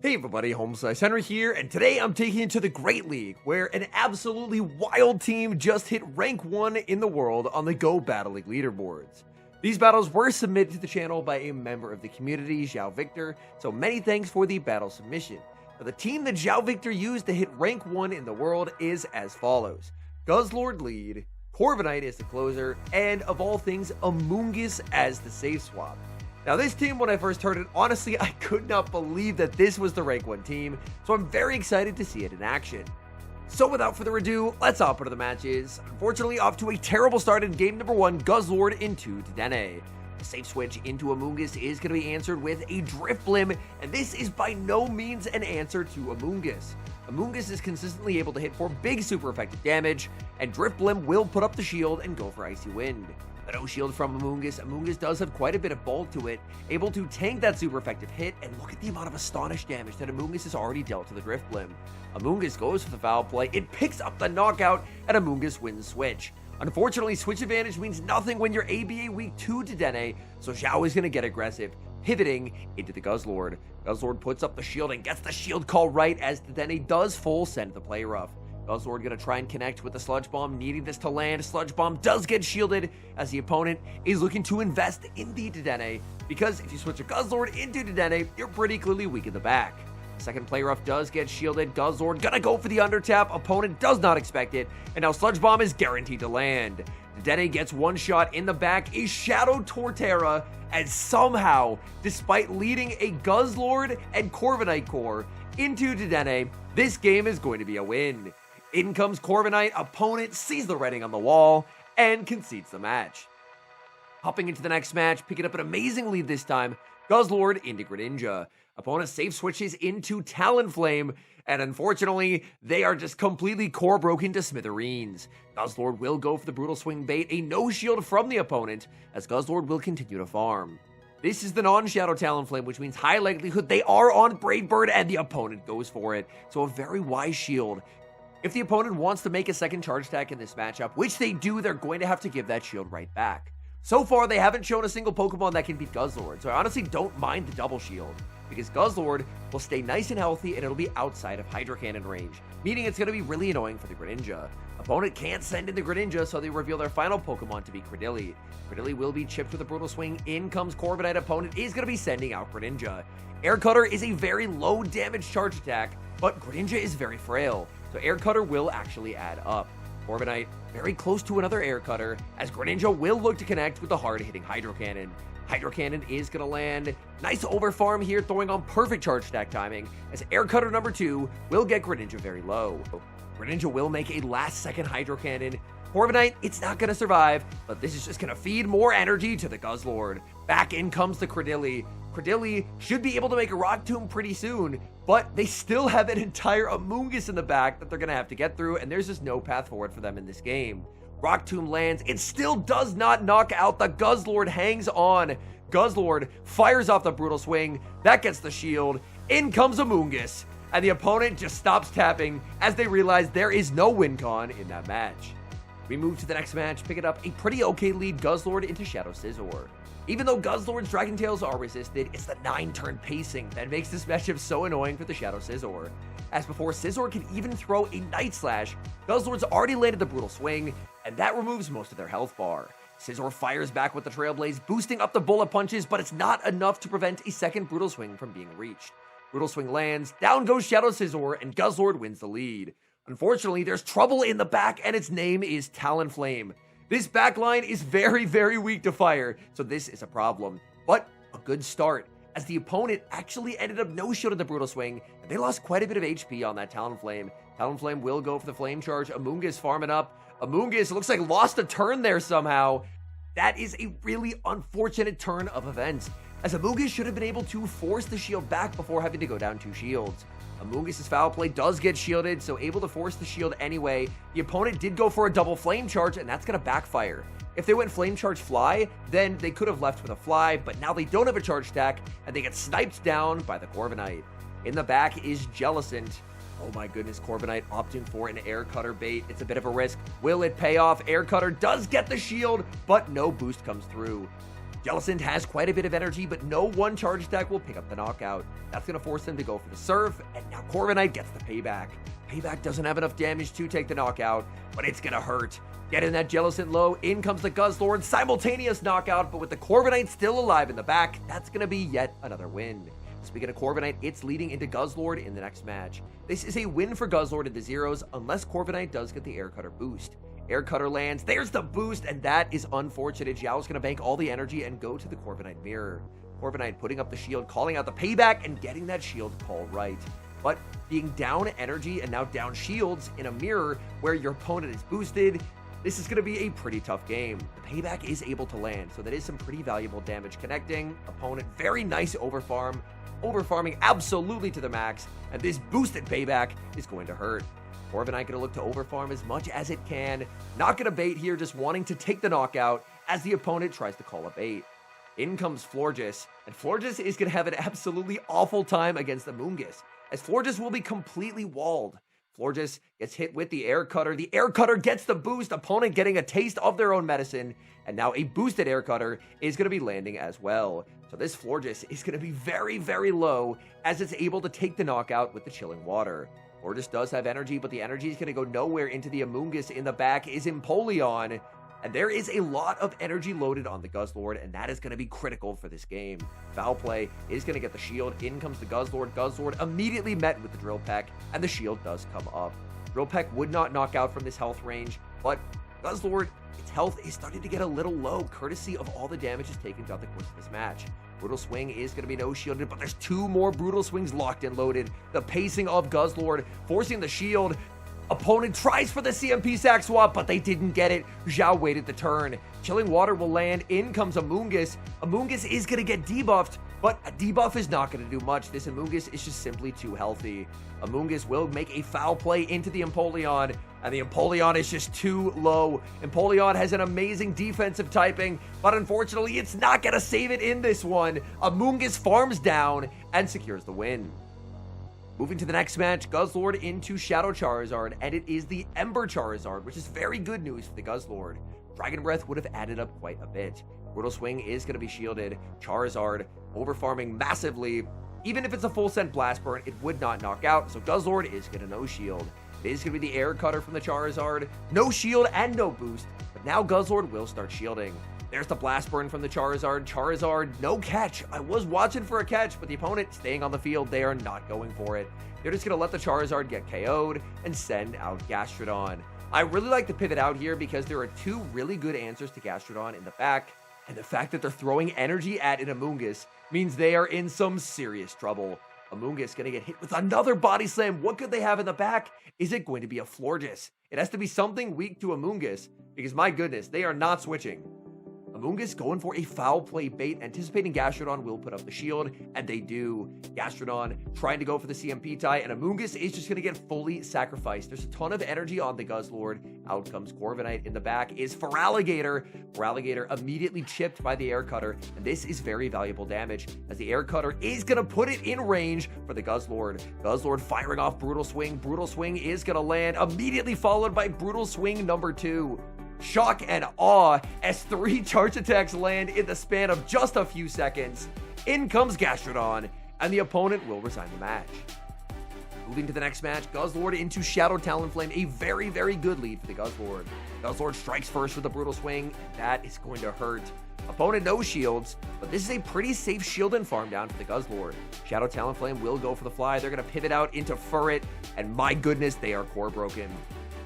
Hey everybody, HomeSliceHenry here, and today I'm taking you to the Great League, where an absolutely wild team just hit rank 1 in the world on the Go Battle League leaderboards. These battles were submitted to the channel by a member of the community, Zhao Victor, so many thanks for the battle submission. Now, the team that Zhao Victor used to hit rank 1 in the world is as follows: Guzzlord lead, Corviknight is the closer, and of all things, Amoonguss as the safe swap. Now this team, when I first heard it, honestly, I could not believe that this was the rank 1 team, so I'm very excited to see it in action. So without further ado, let's hop into the matches. Unfortunately, off to a terrible start in game number 1, Guzzlord into Dedenne. The safe switch into Amoonguss is going to be answered with a Drifblim, and this is by no means an answer to Amoonguss. Amoonguss is consistently able to hit for big super effective damage, and Drifblim will put up the shield and go for Icy Wind. But no shield from Amoonguss. Amoonguss does have quite a bit of bulk to it, able to tank that super effective hit, and look at the amount of astonished damage that Amoonguss has already dealt to the Drifblim. Amoonguss goes for the foul play, it picks up the knockout, and Amoonguss wins switch. Unfortunately, switch advantage means nothing when you're ABA weak to Dedenne, so Zhao is going to get aggressive, pivoting into the Guzzlord. Guzzlord puts up the shield and gets the shield call right as Dedenne does full send the play rough. Guzzlord gonna try and connect with the Sludge Bomb, needing this to land. Sludge Bomb does get shielded as the opponent is looking to invest in the Dedenne, because if you switch a Guzzlord into Dedenne, you're pretty clearly weak in the back. Second play rough does get shielded. Guzzlord gonna go for the undertap. Opponent does not expect it, and now Sludge Bomb is guaranteed to land. Dedenne gets one shot in the back, a Shadow Torterra, and somehow, despite leading a Guzzlord and Corviknight core into Dedenne, this game is going to be a win. In comes Corviknight, opponent sees the writing on the wall, and concedes the match. Hopping into the next match, picking up an amazing lead this time, Guzzlord into Greninja. Opponent safe switches into Talonflame, and unfortunately, they are just completely core broken to smithereens. Guzzlord will go for the Brutal Swing bait, a no shield from the opponent, as Guzzlord will continue to farm. This is the non-Shadow Talonflame, which means high likelihood they are on Brave Bird, and the opponent goes for it, so a very wise shield. If the opponent wants to make a second charge attack in this matchup, which they do, they're going to have to give that shield right back. So far, they haven't shown a single Pokemon that can beat Guzzlord, so I honestly don't mind the double shield, because Guzzlord will stay nice and healthy and it'll be outside of Hydro Cannon range, meaning it's going to be really annoying for the Greninja. Opponent can't send in the Greninja, so they reveal their final Pokemon to be Credilli. Credilli will be chipped with a Brutal Swing. In comes Corviknight. Opponent is going to be sending out Greninja. Air Cutter is a very low damage charge attack, but Greninja is very frail, so Air Cutter will actually add up. Corviknight very close to another Air Cutter, as Greninja will look to connect with the hard-hitting Hydro Cannon. Hydro Cannon is going to land. Nice overfarm here, throwing on perfect charge attack timing, as Air Cutter number 2 will get Greninja very low. Greninja will make a last-second Hydro Cannon. Corviknight, it's not going to survive, but this is just going to feed more energy to the Guzzlord. Back in comes the Credilli. Credilli should be able to make a Rock Tomb pretty soon, but they still have an entire Amoonguss in the back that they're going to have to get through, and there's just no path forward for them in this game. Rock Tomb lands. It still does not knock out. The Guzzlord hangs on. Guzzlord fires off the Brutal Swing. That gets the shield. In comes Amoonguss, and the opponent just stops tapping as they realize there is no win con in that match. We move to the next match, picking up a pretty okay lead Guzzlord into Shadow Scizor. Even though Guzzlord's Dragon Tails are resisted, it's the 9-turn pacing that makes this matchup so annoying for the Shadow Scizor. As before Scizor can even throw a Night Slash, Guzzlord's already landed the Brutal Swing, and that removes most of their health bar. Scizor fires back with the Trailblaze, boosting up the bullet punches, but it's not enough to prevent a second Brutal Swing from being reached. Brutal Swing lands, down goes Shadow Scizor, and Guzzlord wins the lead. Unfortunately, there's trouble in the back, and its name is Talonflame. This backline is very, very weak to fire, so this is a problem. But a good start, as the opponent actually ended up no-shielding the Brutal Swing, and they lost quite a bit of HP on that Talonflame. Talonflame will go for the Flame Charge. Amoonguss farming up. Amoonguss looks like lost a turn there somehow. That is a really unfortunate turn of events, as Amoonguss should have been able to force the shield back before having to go down 2 shields. Amoonguss' foul play does get shielded, so able to force the shield anyway. The opponent did go for a double Flame Charge, and that's going to backfire. If they went Flame Charge Fly, then they could have left with a Fly, but now they don't have a charge attack, and they get sniped down by the Corviknight. In the back is Jellicent. Oh my goodness, Corviknight opting for an Air Cutter bait. It's a bit of a risk. Will it pay off? Air Cutter does get the shield, but no boost comes through. Jellicent has quite a bit of energy, but no one charge attack will pick up the knockout. That's going to force him to go for the Surf, and now Corviknight gets the payback. Payback doesn't have enough damage to take the knockout, but it's going to hurt. Getting that Jellicent low, in comes the Guzzlord, simultaneous knockout, but with the Corviknight still alive in the back, that's going to be yet another win. Speaking of Corviknight, it's leading into Guzzlord in the next match. This is a win for Guzzlord in the zeros, unless Corviknight does get the Air Cutter boost. Air Cutter lands, there's the boost, and that is unfortunate. Xiao's going to bank all the energy and go to the Corviknight mirror. Corviknight putting up the shield, calling out the payback, and getting that shield call right. But being down energy and now down shields in a mirror where your opponent is boosted, this is going to be a pretty tough game. The payback is able to land, so that is some pretty valuable damage connecting. Opponent, very nice overfarm. Overfarming absolutely to the max, and this boosted payback is going to hurt. Corviknight going to look to overfarm as much as it can. Not going to bait here, just wanting to take the knockout as the opponent tries to call a bait. In comes Florges, and Florges is going to have an absolutely awful time against the Amoonguss, as Florges will be completely walled. Florges gets hit with the Air Cutter. The Air Cutter gets the boost, opponent getting a taste of their own medicine, and now a boosted Air Cutter is going to be landing as well. So this Florges is going to be very, very low as it's able to take the knockout with the Chilling Water. Florges does have energy, but the energy is going to go nowhere into the Amoonguss. In the back is Empoleon, and there is a lot of energy loaded on the Guzzlord, and that is going to be critical for this game. Foul play is going to get the shield. In comes the Guzzlord. Guzzlord immediately met with the Drill Peck, and the shield does come up. Drill Peck would not knock out from this health range, but Guzzlord, its health is starting to get a little low, courtesy of all the damage it's taken throughout the course of this match. Brutal Swing is going to be no shielded, but there's two more Brutal Swings locked and loaded. The pacing of Guzzlord, forcing the shield. Opponent tries for the CMP sack swap, but they didn't get it. Xiao waited the turn. Chilling Water will land. In comes Amoonguss. Amoonguss is going to get debuffed, but a debuff is not going to do much. This Amoonguss is just simply too healthy. Amoonguss will make a foul play into the Empoleon, and the Empoleon is just too low. Empoleon has an amazing defensive typing, but unfortunately, it's not going to save it in this one. Amoonguss farms down and secures the win. Moving to the next match, Guzzlord into Shadow Charizard, and it is the Ember Charizard, which is very good news for the Guzzlord. Dragon Breath would have added up quite a bit. Brutal Swing is going to be shielded. Charizard overfarming massively. Even if it's a full scent Blast Burn, it would not knock out, so Guzzlord is going to no shield. It is going to be the Air Cutter from the Charizard. No shield and no boost, but now Guzzlord will start shielding. There's the Blast Burn from the Charizard. Charizard, no catch. I was watching for a catch, but the opponent staying on the field, they are not going for it. They're just going to let the Charizard get KO'd and send out Gastrodon. I really like the pivot out here because there are two really good answers to Gastrodon in the back, and the fact that they're throwing energy at an Amoonguss means they are in some serious trouble. Amoonguss going to get hit with another Body Slam. What could they have in the back? Is it going to be a Florges? It has to be something weak to Amoonguss because, my goodness, they are not switching. Amoonguss going for a foul play bait, anticipating Gastrodon will put up the shield, and they do. Gastrodon trying to go for the CMP tie, and Amoonguss is just going to get fully sacrificed. There's a ton of energy on the Guzzlord. Out comes Corviknight. In the back is Feraligatr. Feraligatr immediately chipped by the Air Cutter, and this is very valuable damage, as the Air Cutter is going to put it in range for the Guzzlord. Guzzlord firing off Brutal Swing. Brutal Swing is going to land, immediately followed by Brutal Swing number 2. Shock and awe as 3 charge attacks land in the span of just a few seconds. In comes Gastrodon, and the opponent will resign the match. Moving to the next match, Guzzlord into Shadow Talonflame, a very, very good lead for the Guzzlord. Guzzlord strikes first with a Brutal Swing, and that is going to hurt. Opponent no shields, but this is a pretty safe shield and farm down for the Guzzlord. Shadow Talonflame will go for the fly. They're going to pivot out into Furret, and my goodness, they are core broken.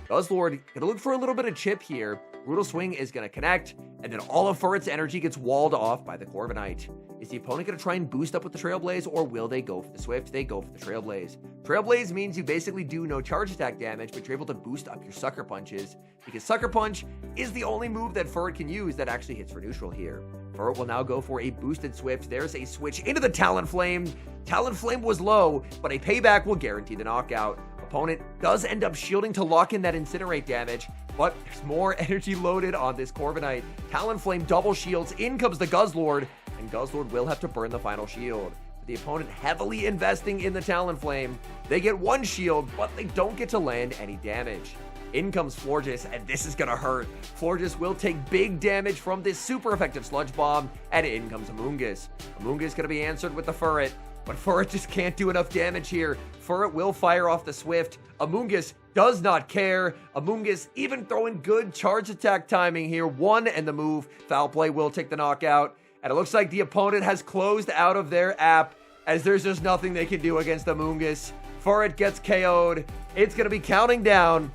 Guzzlord gonna look for a little bit of chip here. Brutal Swing is gonna connect, and then all of Furret's energy gets walled off by the Corviknight. Is the opponent gonna try and boost up with the Trailblaze, or will they go for the Swift? They go for the Trailblaze. Trailblaze means you basically do no charge attack damage, but you're able to boost up your Sucker Punches, because Sucker Punch is the only move that Furret can use that actually hits for neutral here. Furret will now go for a boosted Swift. There's a switch into the Talonflame. Talonflame was low, but a payback will guarantee the knockout. Opponent does end up shielding to lock in that Incinerate damage, but there's more energy loaded on this Corviknight. Talonflame double shields. In comes the Guzzlord, and Guzzlord will have to burn the final shield. The opponent heavily investing in the Talonflame. They get 1 shield, but they don't get to land any damage. In comes Florges, and this is gonna hurt. Florges will take big damage from this super effective Sludge Bomb, and in comes Amoonguss. Amoonguss gonna be answered with the Furret, but Furret just can't do enough damage here. Furret will fire off the Swift. Amoonguss does not care. Amoonguss even throwing good charge attack timing here. One and the move. Foul play will take the knockout. And it looks like the opponent has closed out of their app, as there's just nothing they can do against Amoonguss. Furret gets KO'd. It's going to be counting down.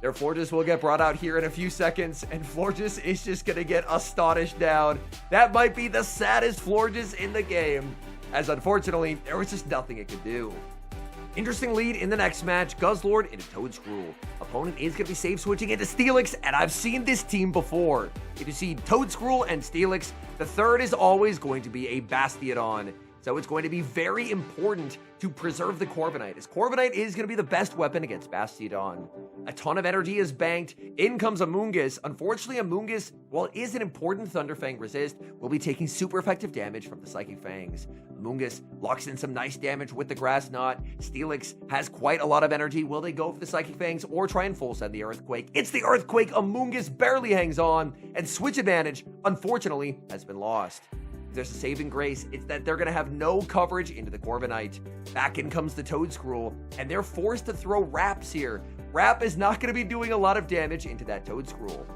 Their Florges will get brought out here in a few seconds, and Florges is just going to get astonished down. That might be the saddest Florges in the game, as unfortunately, there was just nothing it could do. Interesting lead in the next match, Guzzlord into Toedscruel. Opponent is going to be safe switching into Steelix, and I've seen this team before. If you see Toedscruel and Steelix, the third is always going to be a Bastiodon. So it's going to be very important to preserve the Corviknight, as Corviknight is going to be the best weapon against Bastiodon. A ton of energy is banked. In comes Amoonguss. Unfortunately, Amoonguss, while it is an important Thunderfang resist, will be taking super effective damage from the Psychic Fangs. Amoonguss locks in some nice damage with the Grass Knot. Steelix has quite a lot of energy. Will they go for the Psychic Fangs or try and full send the Earthquake? It's the Earthquake. Amoonguss barely hangs on, and switch advantage, unfortunately, has been lost. There's a saving grace. It's that they're going to have no coverage into the Corviknight. Back in comes the Toedscruel, and they're forced to throw Raps here. Rap is not going to be doing a lot of damage into that Toedscruel.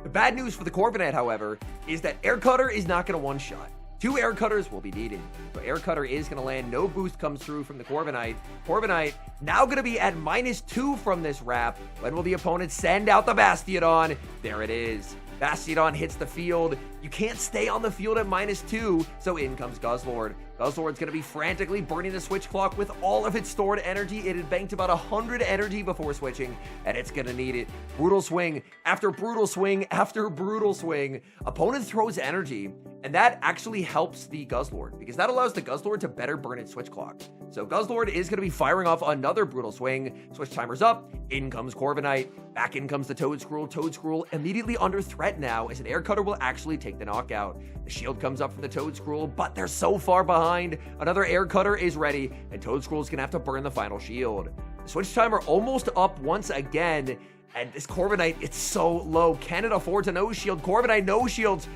The bad news for the Corviknight, however, is that Air Cutter is not going to one-shot. 2 Air Cutters will be needed. So Air Cutter is going to land. No boost comes through from the Corviknight. Corviknight now going to be at -2 from this Rap. When will the opponent send out the Bastiodon? There it is. Bastiodon hits the field. You can't stay on the field at -2, so in comes Guzzlord. Guzzlord's going to be frantically burning the switch clock with all of its stored energy. It had banked about 100 energy before switching, and it's going to need it. Brutal swing after brutal swing after brutal swing. Opponent throws energy, and that actually helps the Guzzlord, because that allows the Guzzlord to better burn its switch clock. So Guzzlord is going to be firing off another brutal swing. Switch timer's up. In comes Corviknight. Back in comes the Toedscruel. Toedscruel immediately under threat now, as an Air Cutter will actually take the knockout. The shield comes up for the Toedscruel, but they're so far behind. Another Air Cutter is ready, and Toedscruel's going to have to burn the final shield. The switch timer almost up once again, and this Corviknight, it's so low. Can it afford to no-shield? Corviknight no-shields.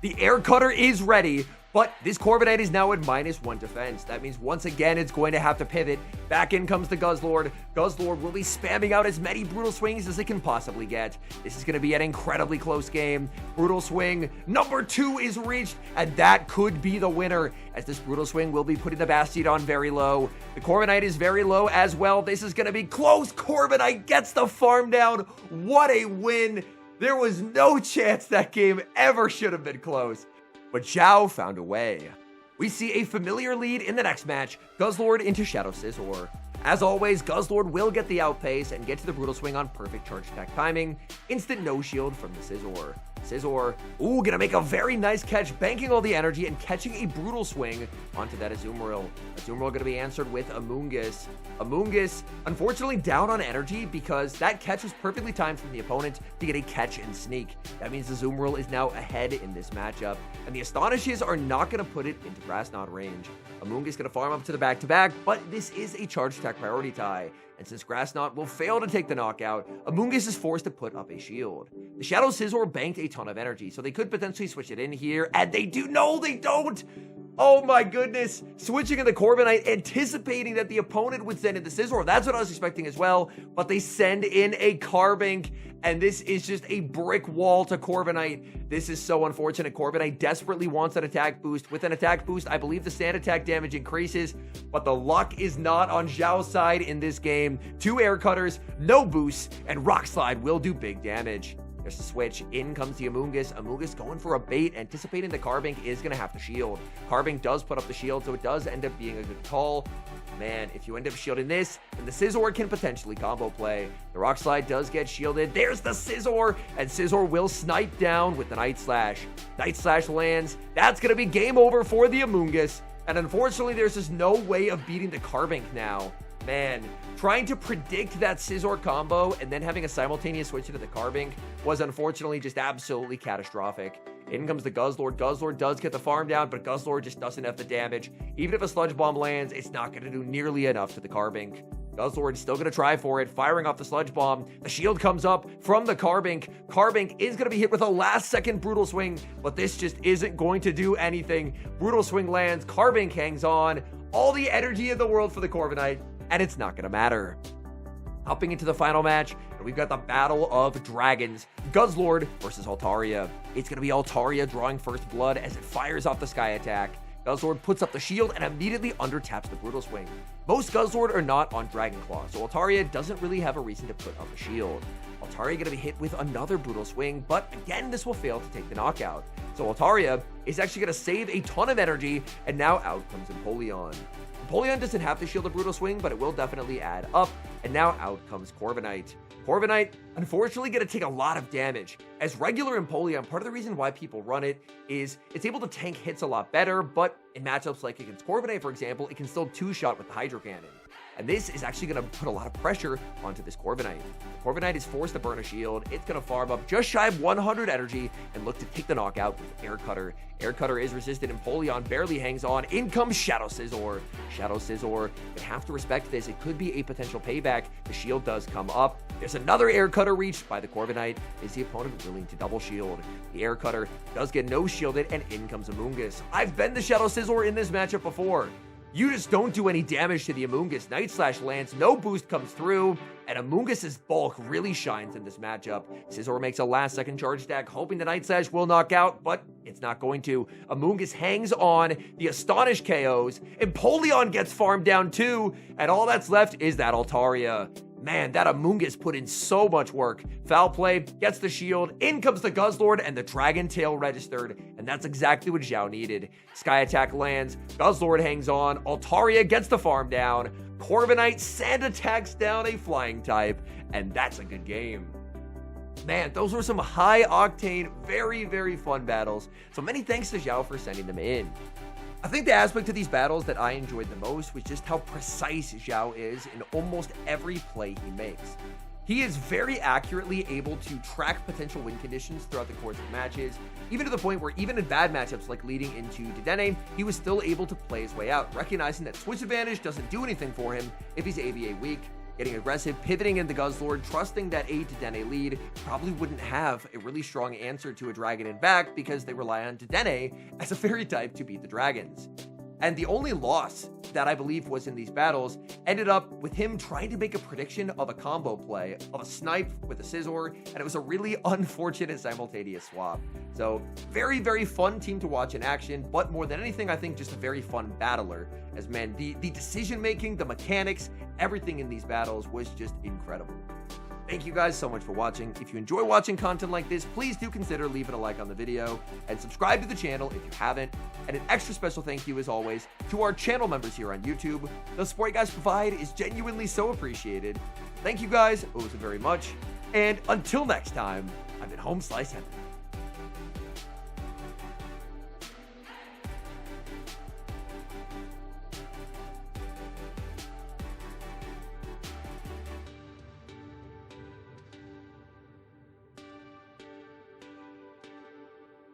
The Air Cutter is ready, but this Corviknight is now at -1 defense. That means once again it's going to have to pivot. Back in comes the Guzzlord. Guzzlord will be spamming out as many brutal swings as it can possibly get. This is going to be an incredibly close game. Brutal swing number 2 is reached, and that could be the winner, as this brutal swing will be putting the Bastiodon very low. The Corviknight is very low as well. This is going to be close. Corviknight gets the farm down. What a win. There was no chance that game ever should have been close. But Zhao found a way. We see a familiar lead in the next match, Guzzlord into Shadow Scizor. As always, Guzzlord will get the outpace and get to the Brutal Swing on perfect charge attack timing. Instant no shield from the Scizor. Scizor, gonna make a very nice catch, banking all the energy and catching a Brutal Swing onto that Azumarill. Azumarill gonna be answered with Amoonguss. Amoonguss, unfortunately down on energy because that catch was perfectly timed from the opponent to get a catch and sneak. That means Azumarill is now ahead in this matchup, and the Astonishes are not gonna put it into Grass Knot range. Amoonguss gonna farm up to the back-to-back, but this is a charge attack priority tie. And since Grass Knot will fail to take the knockout, Amoonguss is forced to put up a shield. The Shadow Scizor banked a ton of energy, so they could potentially switch it in here, and they do. No, they don't! Oh my goodness! Switching in the Corviknight, anticipating that the opponent would send in the Scizor. That's what I was expecting as well, but they send in a Carbink, and this is just a brick wall to Corviknight. This is so unfortunate. Corviknight desperately wants an attack boost. With an attack boost, I believe the stand attack damage increases, but the luck is not on Zhao's side in this game. 2 Air Cutters, no boosts, and Rock Slide will do big damage. There's a switch. In comes the Amoonguss. Amoonguss going for a bait, anticipating the Carbink is going to have to shield. Carbink does put up the shield, so it does end up being a good call. Man, if you end up shielding this, then the Scizor can potentially combo play. The Rock Slide does get shielded. There's the Scizor, and Scizor will snipe down with the Night Slash. Night Slash lands. That's going to be game over for the Amoonguss, and unfortunately, there's just no way of beating the Carbink now. Man, trying to predict that Scizor combo and then having a simultaneous switch into the Carbink was unfortunately just absolutely catastrophic. In comes the Guzzlord. Guzzlord does get the farm down, but Guzzlord just doesn't have the damage. Even if a Sludge Bomb lands, it's not going to do nearly enough to the Carbink. Guzzlord still going to try for it, firing off the Sludge Bomb. The shield comes up from the Carbink. Carbink is going to be hit with a last-second Brutal Swing, but this just isn't going to do anything. Brutal Swing lands, Carbink hangs on. All the energy in the world for the Corviknight, and it's not going to matter. Hopping into the final match, and we've got the Battle of Dragons. Guzzlord versus Altaria. It's going to be Altaria drawing first blood as it fires off the Sky Attack. Guzzlord puts up the shield and immediately undertaps the Brutal Swing. Most Guzzlord are not on Dragon Claw, so Altaria doesn't really have a reason to put up a shield. Altaria going to be hit with another Brutal Swing, but again, this will fail to take the knockout. So Altaria is actually going to save a ton of energy, and now out comes Empoleon. Empoleon doesn't have to shield a Brutal Swing, but it will definitely add up, and now out comes Corviknight. Corviknight, unfortunately, going to take a lot of damage. As regular Empoleon, part of the reason why people run it is it's able to tank hits a lot better, but in matchups like against Corviknight, for example, it can still two-shot with the Hydro Cannon. And this is actually going to put a lot of pressure onto this Corviknight. Corviknight is forced to burn a shield. It's going to farm up just shy of 100 energy and look to take the knockout with Air Cutter. Air Cutter is resisted. Empoleon barely hangs on. In comes Shadow Scizor. Shadow Scizor, you have to respect this. It could be a potential payback. The shield does come up. There's another Air Cutter reached by the Corviknight. Is the opponent willing to double shield? The Air Cutter does get no shielded, and in comes Amoonguss. I've been the Shadow Scizor in this matchup before. You just don't do any damage to the Amoonguss. Night Slash lands, no boost comes through, and Amoonguss's bulk really shines in this matchup. Scizor makes a last-second charge attack, hoping the Night Slash will knock out, but it's not going to. Amoonguss hangs on, the Astonish KOs, Empoleon gets farmed down too, and all that's left is that Altaria. Man, that Amoonguss put in so much work. Foul play, gets the shield, in comes the Guzzlord, and the Dragon Tail registered, and that's exactly what Zhao needed. Sky Attack lands, Guzzlord hangs on, Altaria gets the farm down, Corviknight sand attacks down a flying type, and that's a good game. Man, those were some high-octane, very, very fun battles, so many thanks to Zhao for sending them in. I think the aspect of these battles that I enjoyed the most was just how precise Zhao is in almost every play he makes. He is very accurately able to track potential win conditions throughout the course of matches, even to the point where even in bad matchups like leading into Dedenne, he was still able to play his way out, recognizing that switch advantage doesn't do anything for him if he's ABA weak. Getting aggressive, pivoting into Guzzlord, trusting that a Dedenne lead probably wouldn't have a really strong answer to a Dragon in back because they rely on Dedenne as a fairy type to beat the Dragons. And the only loss that I believe was in these battles ended up with him trying to make a prediction of a combo play of a snipe with a Scizor, and it was a really unfortunate simultaneous swap. So very, very fun team to watch in action, but more than anything, I think just a very fun battler. As man, the decision-making, the mechanics, everything in these battles was just incredible. Thank you guys so much for watching. If you enjoy watching content like this, please do consider leaving a like on the video and subscribe to the channel if you haven't. And an extra special thank you, as always, to our channel members here on YouTube. The support you guys provide is genuinely so appreciated. Thank you guys, it was very much. And until next time, I've been HomeSliceHenry.